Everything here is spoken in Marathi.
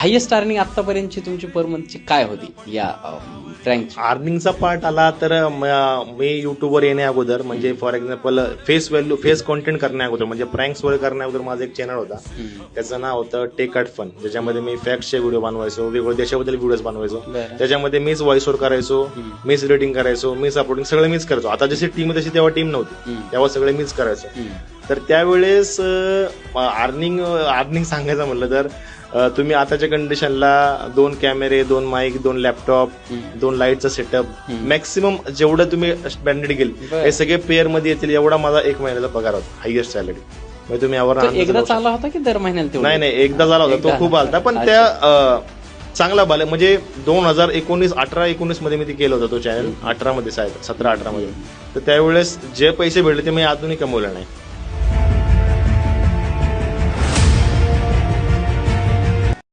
हायेस्ट अर्निंग आतापर्यंतची तुमची पर मंथची काय होती या प्रँक? अर्निंगचा पार्ट आला तर मी युट्यूबवर येण्या अगोदर म्हणजे फॉर एक्झाम्पल फेस कॉन्टेंट करण्या अगोदर म्हणजे प्रँक्स वगैरे करण्या अगोदर माझं एक चॅनल होता. त्याचं नाव होतं टेक ॲट फन, ज्याच्यामध्ये मी फॅक्टचे व्हिडिओ बनवायचो, वेगवेगळ्या देशाबद्दल व्हिडिओज बनवायचो. त्याच्यामध्ये मीच व्हॉइस ओव्हर करायचो, मीच रेटिंग करायचो, मीच अपलोडिंग सगळं मीच करायचो. आता जशी टीम तशी तेव्हा टीम नव्हती, तेव्हा सगळे मीच करायचो. तर त्यावेळेस अर्निंग सांगायचं म्हणलं तर तुम्ही आताच्या कंडिशनला 2 कॅमेरे, 2 माईक, 2 लॅपटॉप, 2 लाईटचा सेटअप, मॅक्सिमम जेवढं तुम्ही स्टँडर्ड गेल हे सगळे पेअर मध्ये येतील एवढा माझा 1 महिन्याचा पगार होता, हायएस्ट सॅलरी. म्हणजे तुम्ही यावर एकदा चालला होता की दर महिन्याला? नाही, एकदा झाला होता, तो खूप आलता. पण त्या चांगला बाले म्हणजे 2018-19 मध्ये मी ते केलं होतं तो चॅनल. 18 मध्ये 17-18 मध्ये. तर त्यावेळेस जे पैसे भेटले ते मी अजूनही कमवले नाही.